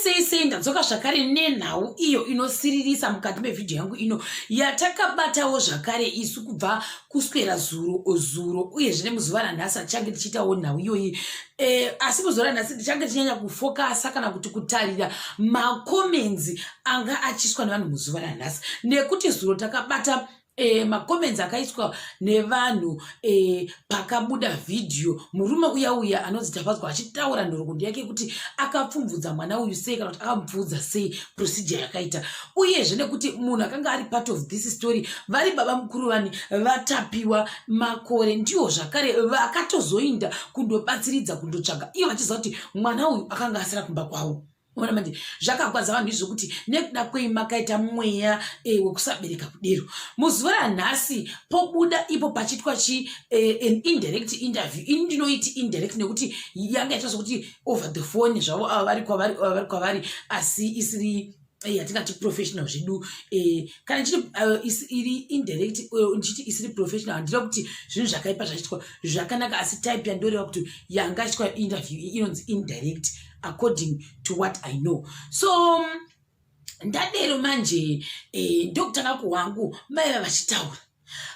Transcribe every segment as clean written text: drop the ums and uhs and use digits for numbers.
sei ndadzoka zvakare nenhau iyo inosiririsa mukati mevhidhiyo yangu ino yatakabatawo zvakare isu kubva kuswera zuro uyezve nemuzuva ranhasi tichange tichiitawo nhau iyoyi. Asi muzuva ranhasi tichange tichinyanya kufokasa kana kuti kutarira makomenzi anga achiswa nevanhu muzuva ranhasi, nekuti zuro takabata makomenzi akaiswa nevanhu pakabuda vhidhiyo murume uya anonzi Tafadzwa achitaura nhoroondo yake kuti akapfumvudza mwana uyu sei kana kuti akamupfudza sei procedure yakaita, uyezve nekuti munhu akanga ari part of this story vari baba mukuru vani vatapiwa makore ndiwo zvakare vakatozoinda kundobatsiridza kundotsvaga iyo vachiziva kuti mwana uyu akanga asira kumba kwavo. Ona manje zvakakwadza vanhu izvo kuti nekuda kwei makaita mweya wekusabereka kudero. Muzuva ranhasi pobuda ipo pachitwa an indirect interview. Ini ndinoiti indirect nekuti yanga yaitwa sokuti over the phone zvavo ava vari kwavari asi isiri yatingati professional zvedu kana ndichiti iri indirect ndichiti isiri professional handira kuti zvinhu zvakaipa zvachiitwa zvakanaka, asi type yandoreva kuti yanga ichitwa interview inonzi indirect according to what I know. So ndadero manje ndokutanga kuwangu mai vachitaura.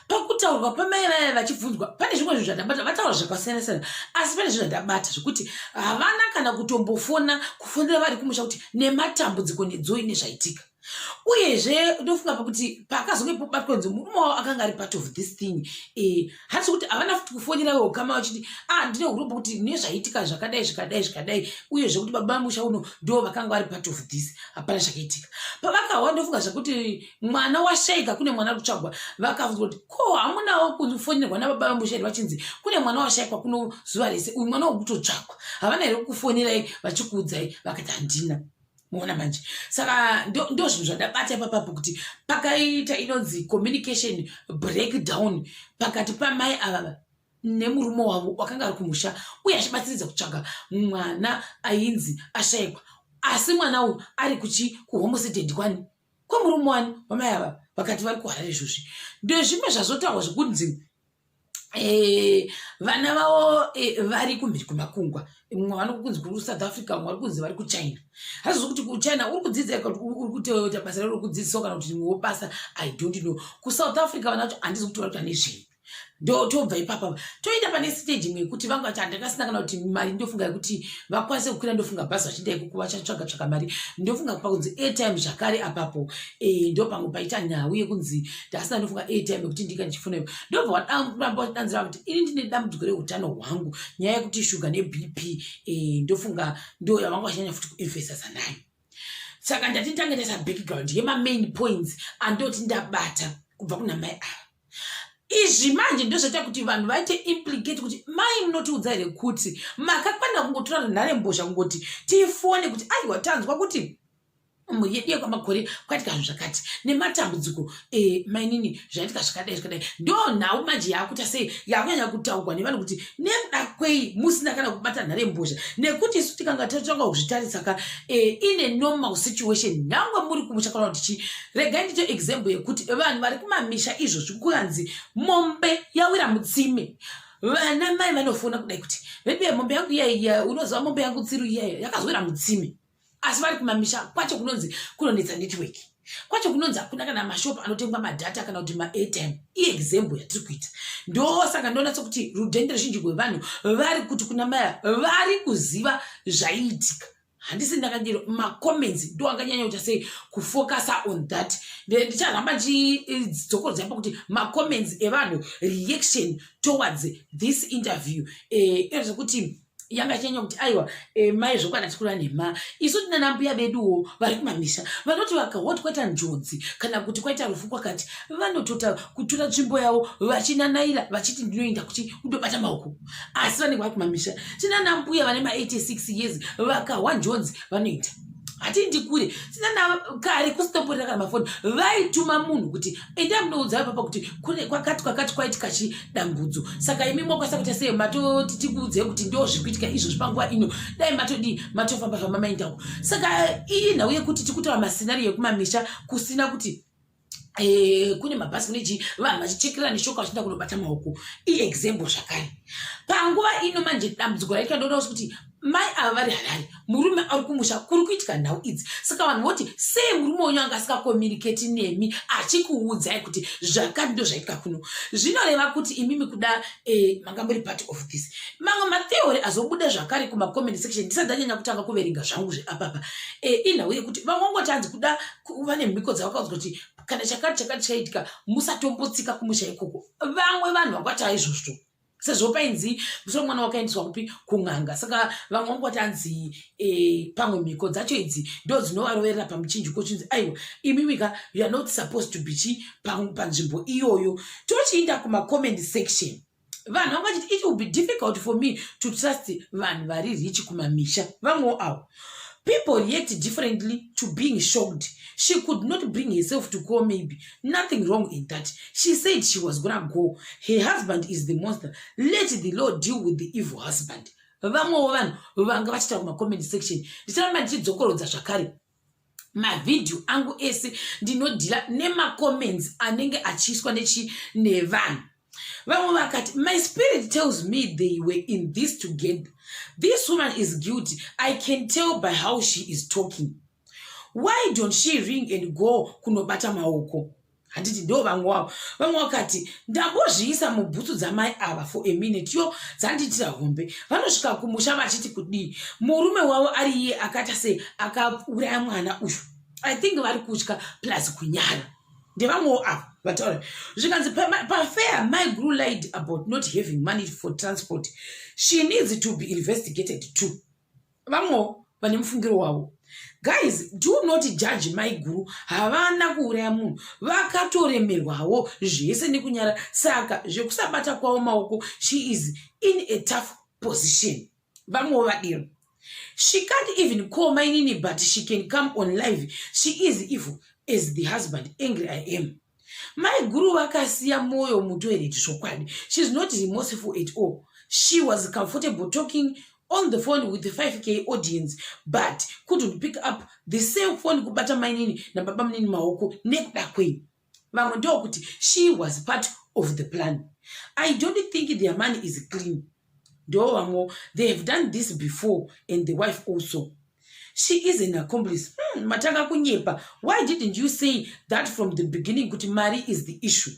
Pakutaurwa pamai vaya vachibvunzwa pane zvimwe zvinhu zvandabata, vataura zvakasiyana-siyana, asi pane zvinhu zvandabata zvekuti havana kana kufonera vari kumusha kuti nematambudziko nedzoi nezvaitika. Uyezve ndofunga pakuti pakazonge pobatwa nzi murume wavo akanga ari part of this thing, hatisi kuti havana futi kufonera ukama vachiti ndine uropa kuti nezvaitika zvakadai, uyezve kuti baba musha uno ndo vakanga vari part of this, hapana zvakaitika. Pavakawa ndofunga zvakuti mwana washaika kune mwana kutsvagwa, vakabvunzwa kuti ko hamunawo kufonerwa nababa musha here vachinzi kune mwana washaikwa kuno zuva rese, uyu mwana wokutotsvagwa, havana here kufonerai vachikuudzai? Vakati handina. Muona manje. Saka ndo zvinhu zvandabata ipapapo kuti pakaita inonzi communication breakdown pakati pamai ava nemurume wavo wakanga ari kumusha uye achibatsiridza kutsvaga mwana ainzi ashayikwa, asi mwana uyu ari kuhomestead kwani kwemurume wani wamai ava vakati vari kuharare izvozvi. Ndezvimwe zvazotaurwa zvekunzi vana vavo vari kumhiri kumakungwa, mumwe vanokunzi kuri kuSouth Africa, mumwe vari kunzi vari kuChina. Hazvo kuti kuChina uri kudzidza uri kuita basa rero kudzidzisa kana kuti nimwewo basa, I don't know. KuSouth Africa vana vacho handisi kuti vari kuita nezvei. Ndo tobva ipapa toita pane stage imwe yekuti vanga vati handakasina kana kuti mari ndofunga kuti vakwanise kukwira, ndofunga bhazi vachienda ikoko vachatsvaga mari, ndofunga pakunzi airtime zvakare apapo ndo pamwe paita nhau yekunzi ndasina ndofunga airtime yekuti ndika ndichifuna ndobva wadamba wadanzira kuti ini ndine dambudziko reutano hwangu, nyaya yekuti shuga neBP ndofunga ndo yavanga vachanyanya futi kuinvestasa nayo. Saka ndati ndange ndaisa background yema-main points andoti ndabata kubva kuna mai ava. Izvi manje ndozvaita kuti vanhu vaite implicate kuti mai munotiudza here kuti makakwanira kungotora nharembozha kungoti tifone kuti aiwa tanzwa kuti yedu kwamakore kwaitika zvinhu zvakati nematambudziko mainini zvaitika zvakadai. Ndo nhau manje yakuita sei yakunyanya kutaurwa nevanhu kuti nekuda kwei musina kana kubata nharembozha, nekuti isu tikanga tatsvanga kuzvitarisaka in a normal situation nyangwe muri kumusha kana kuti regai ndito example yekuti vanhu vari kumamisha izvozvi kukanzi mombe yawira mutsime, vana mai vanofona kudai kuti maybe mombe yangu iyaiya, unoziva mombe yangu tsiru iyaiya yakazowira mutsime, asi vari kumamisha kwacho kunonzi kunonetsa network, kwacho kunonzi hakuna kana mashopu anotengwa madhata kana kuti ma-airtime. Iexample yatiri kuita. Ndosaka ndonatsa kuti rudhende ruzhinji rwevanhu vari kuti kuna maya vari kuziva zvaiitika. Handisi ndakadiro macomments ndo anganyanya kuita sei kufocasa on that. Ndicharamba ndidzokorodza ipa kuti macomments evanhu reaction towards this interview inoita kuti yanga chenya kuti aiwa mai zvokwana tikura nema isu tinana mbuya veduwo vari kumamisha vanoti vakahoti kwaita njodzi kana kuti kwaita rufu kwakati vanotota kutora nzvimbo yavo vachinanaira vachiti ndinoenda kuti kundobata maoko, asi vanenge vari kumamisha. Tinana mbuya vane ma86 years vakahwa njodzi vanoita hati ndikure tinana kare kustoporera kana mafoni vaituma munhu kuti enda munoudza papa kuti kune kwakati kwaitika chidambudzo, saka imi mwakwasa kuti sei matoti tikuudze kuti ndo zvikuitika izvo zvipanguva ino dai matofamba maindawo. Saka iyi nhau yekuti tikutaura masinari yekumamisha kusina kuti kune mabhasi kuneji vanhu vachichekerera neshoka vachienda kunobata maoko. Iexample zvakare panguva ino manje dambudziko raitwa ndoda kuti mai ava vari Harare, murume ari kumusha kuri kuitika nhau idzi. Saka vanhu voti sei murume wenyu anga asikakomunicate nemi achikuudzai kuti zvakati ndo zvaitika kuno. Zvinoreva kuti imimi kuda manga muri part of this. Mamwe matheory azobuda zvakare kuma-comment section ndisati ndanyanya kutanga kuverenga zvangu zveapapa. Inhau yekuti vamwe vangoti hanzi kuda vane mhiko dzavakaudzwa kuti kana chakati chaitika musatombotsika kumusha ikoko. Vamwe vanhu vangati aizvozvo sezvo painzi musoro mwana wakaendeswa kupi kun'anga. Saka vamwe vangoti hanzi pamwe mhiko dzacho idzi ndo dzinovaroverera pamuchinjiko chinzi aiwa imimika you are not supposed to be panzvimbo iyoyo. Tochiinda kuma-comment section vanhu vangati it will be difficult for me to trust vanhu vari rich kumamisha. Vamwewo avo people react differently to being shocked. She could not bring herself to call maybe. Nothing wrong in that. She said she was gonna go. Her husband is the monster. Let the Lord deal with the evil husband. Vamwe vanhu vanga vachita kuma-comment section. Ndichiramba ndichidzokorodza zvakare mavidhio angu ese ndinodhila nema-comments anenge achiiswa nevanhu. Vamwe vakati my spirit tells me they were in this together. This woman is guilty. I can tell by how she is talking. Why don't she ring and go kunobata maoko? Handiti ndo vamwe wavo. Vamwe vakati ndambozviisa mubhutsu dzamai ava for a minute yo dzanditira hombe. Vanosvika kumusha vachiti kudii murume wavo ari iye akata sei akauraya mwana uyu. I think vari kutya plus kunyara. Ndevamwewo ava vataura zvikanzi pafair my guru lied about not having money for transport. She needs to be investigated too. Vamwewo vane mufungiro wavo. Guys, do not judge my guru. Havana kuuraya munhu, vakatoremerwawo zvese nekunyara. Saka zvekusabata kwavo maoko, she is in a tough position. Vamwewo vadiro. She can't even call my nini, but she can come on live. She is evil as the husband. Angry I am. My guru vakasiya moyo mutoilet zvokwadi. She's not remorseful at all. She was comfortable talking on the phone with the 5K audience, but couldn't pick up the same phone kubata mainini na baba mnini maoko nekuda kwenu. Vamwe ndokuti she was part of the plan. I don't think their money is clean. Ndo vamwe they have done this before and the wife also. She is an accomplice. Matanga kunyepa. Why didn't you say that from the beginning? Kuti Mari is the issue.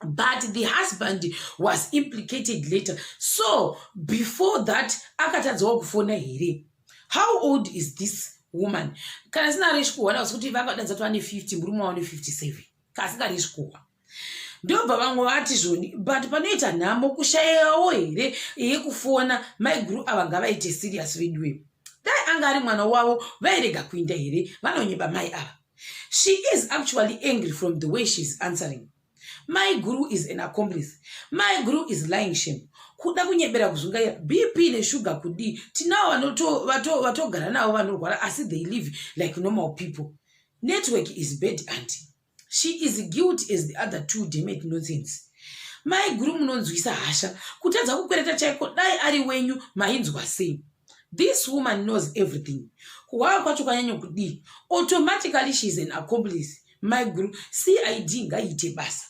But the husband was implicated later. So before that, akatadzawo kufona here. How old is this woman? Kana sina reshkuwa kuti vakadanza to ane 50 murume wane 57. Kasinga reshkuwa. Ndobva vamwe vati zvoni but panoita nhamo kushayawo here yekufona my guru ava ngavaite serious vidwe. Dai anga ari mwana wavo vairega kuinda here vanonyeba mai ava. She is actually angry from the way she's answering. My guru is an accomplice. My guru is lying shame. Kuda kunyebera kuzungaira BP ne sugar kudi. Tinao vatogara navo vanorwara asi they live like normal people. Network is bad auntie. She is guilty as the other two demade nonsense. My guru munonzwisa hasha. Kutadza kukwereta chaiko dai ari wenyu mainzwa sei. This woman knows everything. Kuwa kwacho kanyanyo kudi. Automatically she is an accomplice. My guru CID ngaite basa.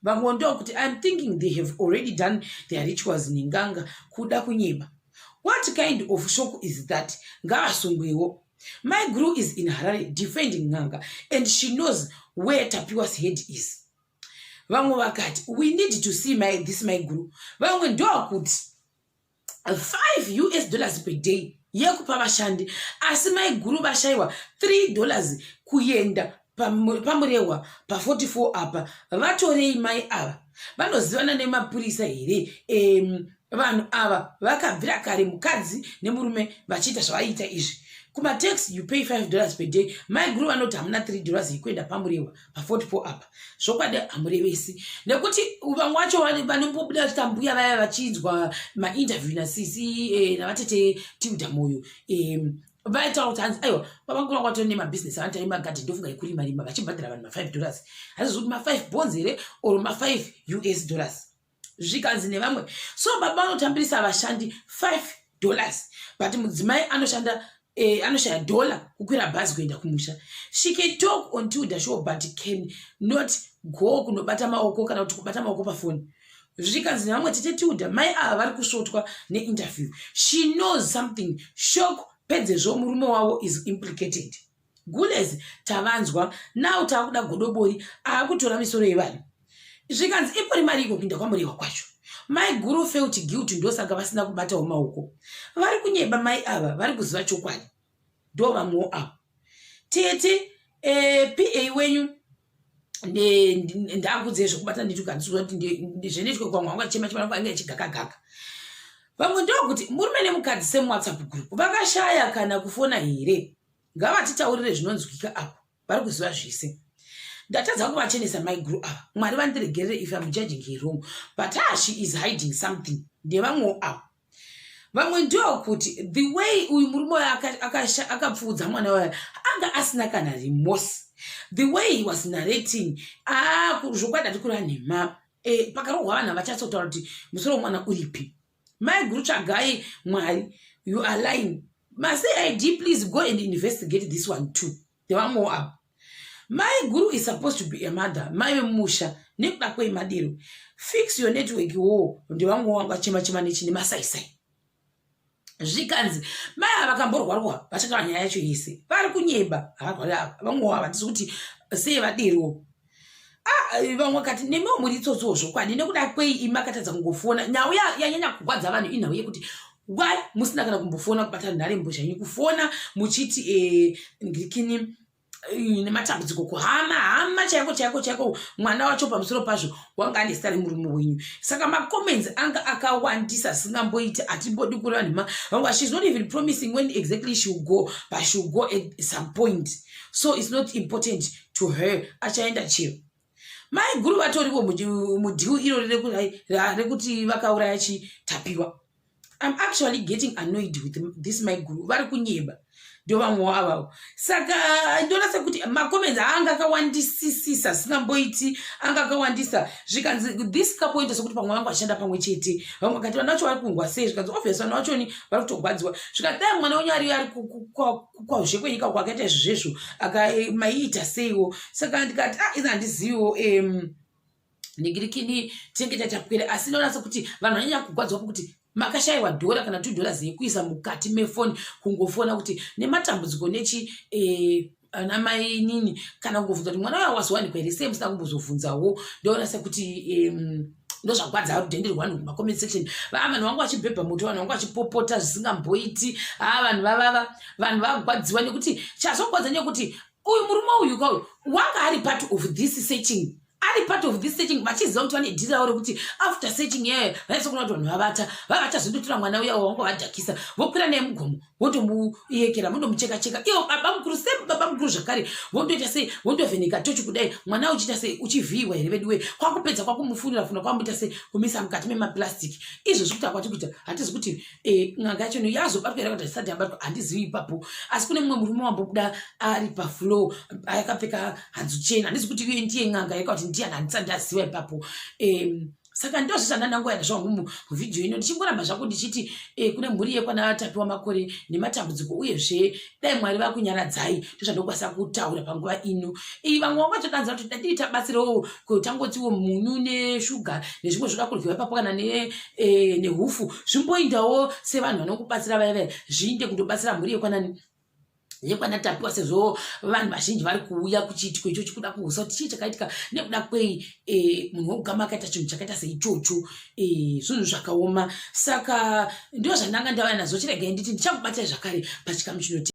Kuti I'm thinking they have already done their rituals in Nganga kuda kunyeba. What kind of shock is that? Ngavasungwewo. My guru is in Harare defending Nganga and she knows where Tapiwa's head is. Vamwe vakati we need to see this my guru. Vamwe ndo kuti $5 per day yekupa vashandi asi my guru vashaiwa $3 kuyenda pamurewa pa 44 apa vatorei mai ava vanozivana nemapurisa here. Vanhu ava vakabvira kare mukadzi nemurume vachiita zvavaita izvi. Kuma-tax you pay $5 per day. My guru vanoti hamuna $3 yekuenda pamurewa pa 44 apa. Zvokwadi hamurevesi nekuti vamwe vacho vanombobuda vachitambuya vaya vachinzwa mainterview nasisi navatete Tiuda Moyo vaitaura kuti hanzi aiwa baba nkuru kwato nemabhizinesi avanoita nemagadhi ndofunga ekurimarima vachibhadhira vanhu ma$5 asi zvokuti ma$5 bonds here or ma$5 zvikanzi nevamwe. So baba vanotambirisa vashandi $5 but mudzimai anoshaya dollar kukwira bhazi kuenda kumusha. She can talk on Tiuda show but can not go kunobata maoko kana kuti kubata maoko pafoni. zvikanzi nevamwe tete Tilda mai ava vari kusvotwa neinterview. She knows something. Shoko pedzezvo murume wavo is implicated. Gules tavanzwa now takuda godobori akutora misoro yevanhu. Zvikanzi ipori mari ikopinda kwamuriwa kwacho. Mai guru felt guilty ndosaka vasina kubatawo maoko. Vari kunyeba mai ava vari kuziva chokwadi. Ndo vamwewo avo. Tete PA wenyu ndakudziye zvokubata nditukanzwa kuti zvenetwe kwamwe wanga chema vanga chigakagaka. Vamwe ndokuti murume nemukadzi semuWhatsApp group vakashaya kana kufona here. Ngavatitaurire zvinonzwika apo. Vari kuziva zvese. Ndatadza kuvachenesa mai guru ava. Mwari vandiregerere if I'm judging her wrong. But she is hiding something. Ndevamwewo avo. Vamwe ndokuti the way uyu murume akapfudza mwana wayo anga asina kana remorse. The way he was narrating zvokwadi atikura nhema pakarohwa vanhu vachatsotaura kuti musoro womwana uripi. Mai guru tsvagai Mwari, you are lying. Must say ID, please go and investigate this one too. Ndevamwewo avo. My guru is supposed to be a mother. My musha. Nekuda kwemadiro. Fix your network wo. Ndivamwe wanga chema nechine masaisai. Zvikanzi. Mai avakamborwarwa. Vachataura nyaya yacho yese. Vari kunyeba. Vamwe vatisi kuti sei vadiro. Vamwe kati nemewo muri tsotso zvokwadi nekuda kwei imakatadza kungofona. Nyaya yanyanya kugwadza vanhu inhau yekuti why musina kana kumbofona kubata nhare mbozha yenyu kufona muchiti ngikini nematambudziko kuhama chaiko mwana wacho pamusoro pazvo wanga ane sari murume wenyu. Saka macomments anga akawandisa singamboiti atimbodi kuri vanhu vanga she's not even promising when exactly she will go, but she will go at some point, so it's not important to her. Achaenda chiro. Mai guru vatoriwo mudhiu iro rekuti vakauraya chitapiwa. I'm actually getting annoyed with this my guru. Vari kunyeba. Ndio vamwewo avavo. Saka ndona sekuti macomments anga akawandisisa singamboiti anga akawandisa. Zvikanzi this couple ito sekuti pamwe vangu vachishanda pamwe chete. Vamwe kati vana vacho vari kungwa sei. Zvikanzi obviously vana vacho vari kutogwadziwa. Zvikanzi dai mwana wenyu ari kwazve kwenyika kwakaita izvezvo akamaita seiwo. Saka ndikati izvi handiziviwo ndigirikini tinenge tatapwira asi ndona sekuti vanhu vanyanya kugwadzwa kuti makashaiwa $1 kana $2 yekuisa mukati mefoni kungofona kuti nematambudziko nechi anamai nini kana kungobvunza kuti mwana wayo wazowanikwa here sei musina kumbozobvunzawo. Ndoona sekuti ndozvagwadza rudhende rwanhu mumacomment section. Vanhu vangu vachibhebha moto, vanhu vangu vachipopota zvisingamboiti. Vanhu vagwadziwa nekuti chazogwadza nekuti uyu murume uyu kauyu wanga ari part of this searching. Ari part of this searching vachiziva kuti vane dhira kuti after searching yayo vaisokuna kuti vanhu vavachazondotora mwana uya wanga vadhakisa vokwira naye mugomo votomuyekera vondomucheka iwo baba mukuru sebaba mukuru zvakare vondoita sei vondovheneka tochi kudai mwana uchiita sei uchivhiyiwa here veduwe kwakupedza kwakumufunira funa kwamboita sei kumisa mukati memapurasitiki. Izvo zvikuti akwati kuita hatizi kuti n'anga yacho yazobatwa here kuti isati yabatwa handizivi ipapo. Asi kune mumwe murume wambobuda ari paflow akapfeka hanzu chena handizi kuti iye ndiye n'anga yakati ndiani handisati ndaziva ipapo. Saka ndozvishanda ndangoyana zvangu muvhidhiyo ino ndichingoramba zvako ndichiti kune mhuri yekwana Tapiwa Makore nematambudziko uyezve dai Mwari vakunyaradzai ndozvandokwanisa kutaura panguva ino. Vamwe vangatodanza kuti dai tabatsirawo kutangotiwo munyu neshuga nezvimwe zvoda kuryiwa ipapo kana nehufu zvimboindawo sevanhu vanokubatsira vaya zviinde kundobatsira mhuri yekwana Tapiwa sezvo vanhu vazhinji vari kuuya kuchiitiko ichocho kuda kuhusa kuti chii chakaitika nekuda kwei munhu wogama akaita chinhu chakaita seichocho zvinhu zvakaoma. Saka ndizvo zvandanga ndauya nazvo. Chiregai nditi ndichakubatai zvakare pachikamu chinoti